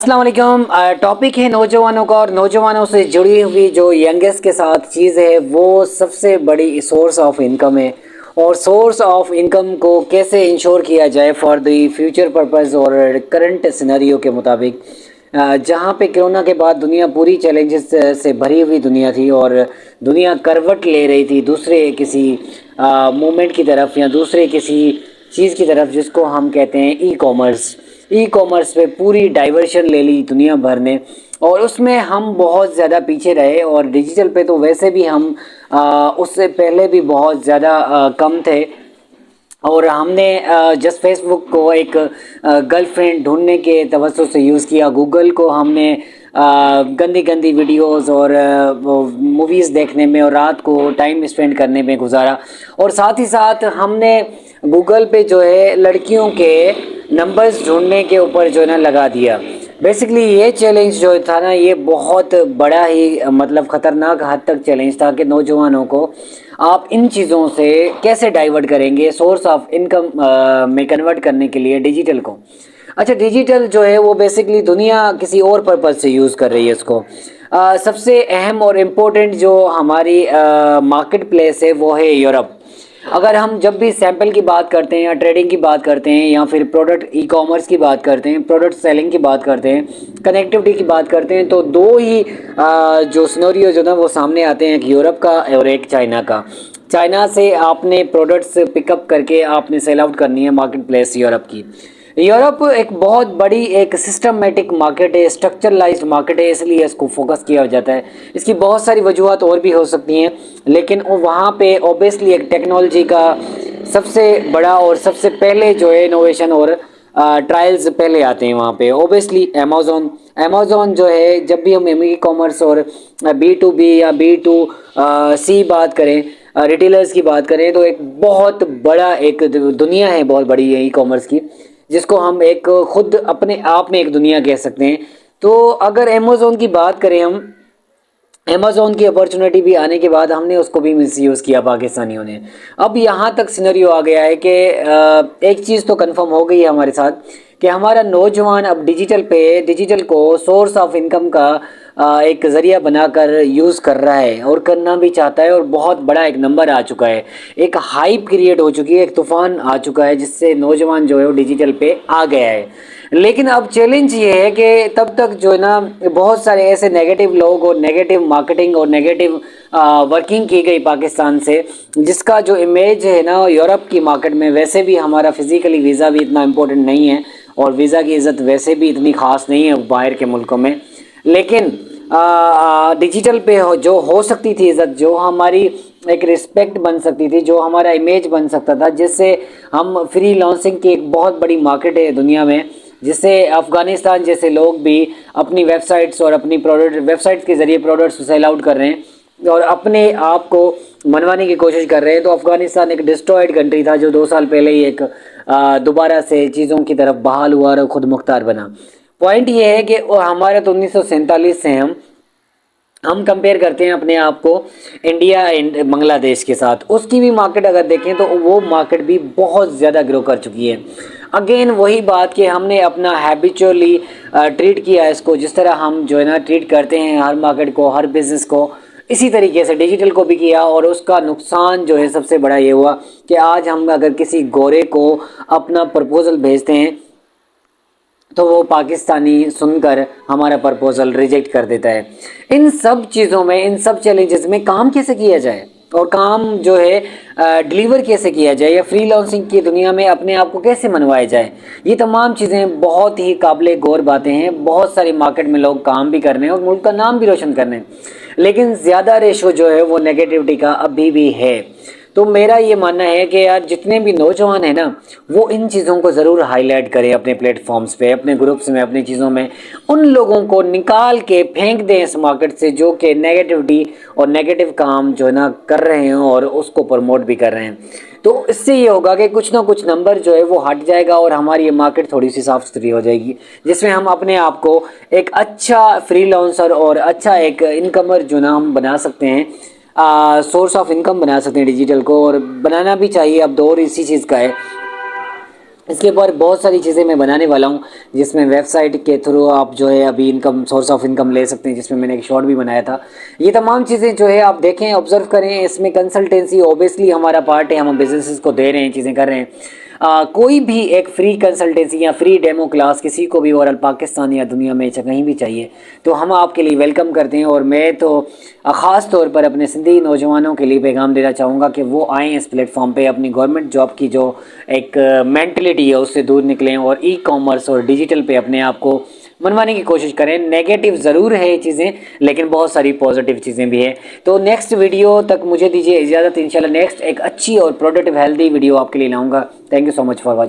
अस्सलाम वालेकुम। टॉपिक है नौजवानों का और नौजवानों से जुड़ी हुई जो यंगेस्ट के साथ चीज़ है वो सबसे बड़ी सोर्स ऑफ इनकम है। और सोर्स ऑफ इनकम को कैसे इंश्योर किया जाए फॉर द फ्यूचर पर्पस और करंट सिनेरियो के मुताबिक, जहाँ पे कोरोना के बाद दुनिया पूरी चैलेंजेस से भरी हुई दुनिया थी और दुनिया करवट ले रही थी दूसरे किसी मूवमेंट की तरफ या दूसरे किसी चीज़ की तरफ जिसको हम कहते हैं ई कॉमर्स पे पूरी डाइवर्शन ले ली दुनिया भर ने। और उसमें हम बहुत ज़्यादा पीछे रहे और डिजिटल पे तो वैसे भी हम उससे पहले भी बहुत ज़्यादा कम थे। और हमने जस्ट फेसबुक को एक गर्लफ्रेंड ढूंढने के तवज्जो से यूज़ किया, गूगल को हमने गंदी गंदी वीडियोस और मूवीज़ देखने में और रात को टाइम स्पेंड करने में गुजारा। और साथ ही साथ हमने गूगल पे जो है लड़कियों के नंबर्स ढूंढने के ऊपर जो है ना लगा दिया। बेसिकली ये चैलेंज जो था ना, ये बहुत बड़ा ही मतलब ख़तरनाक हद तक चैलेंज था कि नौजवानों को आप इन चीज़ों से कैसे डाइवर्ट करेंगे सोर्स ऑफ इनकम में कन्वर्ट करने के लिए डिजिटल को। अच्छा, डिजिटल जो है वो बेसिकली दुनिया किसी और पर्पज़ से यूज़ कर रही है इसको। सबसे अहम और इम्पोर्टेंट जो हमारी मार्केट प्लेस है वो है यूरोप। अगर हम जब भी सैंपल की बात करते हैं या ट्रेडिंग की बात करते हैं या फिर प्रोडक्ट ई कॉमर्स की बात करते हैं, प्रोडक्ट सेलिंग की बात करते हैं, कनेक्टिविटी की बात करते हैं, तो दो ही जो सिनेरियो जो ना वो सामने आते हैं, एक यूरोप का और एक चाइना का। चाइना से आपने प्रोडक्ट्स पिकअप करके आपने सेल आउट करनी है मार्केट प्लेस यूरोप की। यूरोप एक बहुत बड़ी एक सिस्टमेटिक मार्केट है, स्ट्रक्चरलाइज्ड मार्केट है, इसलिए इसको फोकस किया जाता है। इसकी बहुत सारी वजूहत और भी हो सकती हैं, लेकिन वहाँ पे ओबियसली एक टेक्नोलॉजी का सबसे बड़ा और सबसे पहले जो है इनोवेशन और ट्रायल्स पहले आते हैं वहाँ पे। ओबियसली अमेज़ॉन जो है, जब भी हम ई कॉमर्स और B2B या B2C बात करें, रिटेलर्स की बात करें, तो एक बहुत बड़ा एक दुनिया है, बहुत बड़ी है ई कॉमर्स की, जिसको हम एक खुद अपने आप में एक दुनिया कह सकते हैं। तो अगर अमेज़ॉन की बात करें हम, अमेज़ॉन की अपॉर्चुनिटी भी आने के बाद हमने उसको भी मिसयूज़ किया पाकिस्तानियों ने। अब यहाँ तक सिनेरियो आ गया है कि एक चीज़ तो कंफर्म हो गई है हमारे साथ कि हमारा नौजवान अब डिजिटल को सोर्स ऑफ इनकम का एक ज़रिया बनाकर यूज़ कर रहा है और करना भी चाहता है। और बहुत बड़ा एक नंबर आ चुका है, एक हाइप क्रिएट हो चुकी है, एक तूफ़ान आ चुका है जिससे नौजवान जो है वो डिजिटल पे आ गया है। लेकिन अब चैलेंज ये है कि तब तक जो है ना बहुत सारे ऐसे नेगेटिव लोग और नेगेटिव मार्केटिंग और नेगेटिव वर्किंग की गई पाकिस्तान से, जिसका जो इमेज है ना यूरोप की मार्केट में, वैसे भी हमारा फिज़िकली वीज़ा भी इतना इम्पोर्टेंट नहीं है और वीज़ा की इज़्ज़त वैसे भी इतनी ख़ास नहीं है बाहर के मुल्कों में। लेकिन डिजिटल पे जो हो सकती थी इज़्ज़त, जो हमारी एक रिस्पेक्ट बन सकती थी, जो हमारा इमेज बन सकता था, जिससे हम फ्री लॉन्चिंग की एक बहुत बड़ी मार्केट है दुनिया में, जिससे अफ़गानिस्तान जैसे लोग भी अपनी वेबसाइट्स और अपनी वेबसाइट्स के ज़रिए प्रोडक्ट्स सेल आउट कर रहे हैं और अपने आप को मनवाने की कोशिश कर रहे हैं। तो अफ़गानिस्तान एक डिस्ट्रॉयड कंट्री था जो 2 साल पहले ही एक दोबारा से चीज़ों की तरफ बहाल हुआ और खुद मुख्तार बना। पॉइंट ये है कि हमारे तो 1947 से हम कंपेयर करते हैं अपने आप को इंडिया एंड बांग्लादेश के साथ, उसकी भी मार्केट अगर देखें तो वो मार्केट भी बहुत ज़्यादा ग्रो कर चुकी है। अगेन वही बात कि हमने अपना हैबिचुअली ट्रीट किया इसको, जिस तरह हम जो है ना ट्रीट करते हैं हर मार्केट को, हर बिज़नेस को, इसी तरीके से डिजिटल को भी किया। और उसका नुकसान जो है सबसे बड़ा ये हुआ कि आज हम अगर किसी गोरे को अपना प्रपोज़ल भेजते हैं तो वो पाकिस्तानी सुनकर हमारा प्रपोज़ल रिजेक्ट कर देता है। इन सब चीज़ों में, इन सब चैलेंजेस में काम कैसे किया जाए और काम जो है डिलीवर कैसे किया जाए, या फ्री लॉन्चिंग की दुनिया में अपने आप को कैसे मनवाया जाए, ये तमाम चीज़ें बहुत ही काबिले गौर बातें हैं। बहुत सारी मार्केट में लोग काम भी कर रहे हैं और मुल्क का नाम भी रोशन कर रहे हैं, लेकिन ज़्यादा रेशो जो है वो नेगेटिविटी का अभी भी है। तो मेरा ये मानना है कि यार जितने भी नौजवान हैं ना, वो इन चीज़ों को ज़रूर हाईलाइट करें अपने प्लेटफॉर्म्स पे, अपने ग्रुप्स में, अपनी चीज़ों में। उन लोगों को निकाल के फेंक दें इस मार्केट से जो कि नेगेटिविटी और नेगेटिव काम जो है ना कर रहे हैं और उसको प्रमोट भी कर रहे हैं। तो इससे ये होगा कि कुछ ना कुछ नंबर जो है वो हट जाएगा और हमारी ये मार्केट थोड़ी सी साफ़ सुथरी हो जाएगी, जिसमें हम अपने आप को एक अच्छा फ्रीलांसर और अच्छा एक इनकमर जो ना हम बना सकते हैं, सोर्स ऑफ इनकम बना सकते हैं डिजिटल को। और बनाना भी चाहिए, अब दौर इसी चीज़ का है। इसके ऊपर बहुत सारी चीज़ें मैं बनाने वाला हूँ, जिसमें वेबसाइट के थ्रू आप जो है अभी इनकम, सोर्स ऑफ इनकम ले सकते हैं, जिसमें मैंने एक शॉर्ट भी बनाया था। ये तमाम चीज़ें जो है आप देखें, ऑब्जर्व करें। इसमें कंसल्टेंसी ओबियसली हमारा पार्ट है, हम बिजनेसेस को दे रहे हैं, चीज़ें कर रहे हैं। कोई भी एक फ्री कंसल्टेंसी या फ्री डेमो क्लास किसी को भी ओवरऑल पाकिस्तान या दुनिया में कहीं भी चाहिए तो हम आपके लिए वेलकम करते हैं। और मैं तो ख़ास तौर पर अपने सिंधी नौजवानों के लिए पैगाम देना चाहूँगा कि वो आएँ इस प्लेटफॉर्म पे, अपनी गवर्नमेंट जॉब की जो एक मेंटलिटी है उससे दूर निकलें और ई कॉमर्स और डिजिटल पे अपने आप को मनवाने की कोशिश करें। नेगेटिव ज़रूर है ये चीज़ें, लेकिन बहुत सारी पॉजिटिव चीज़ें भी हैं। तो नेक्स्ट वीडियो तक मुझे दीजिए इजाज़त। इंशाल्लाह नेक्स्ट एक अच्छी और प्रोडक्टिव हेल्दी वीडियो आपके लिए लाऊंगा। Thank you so much for watching.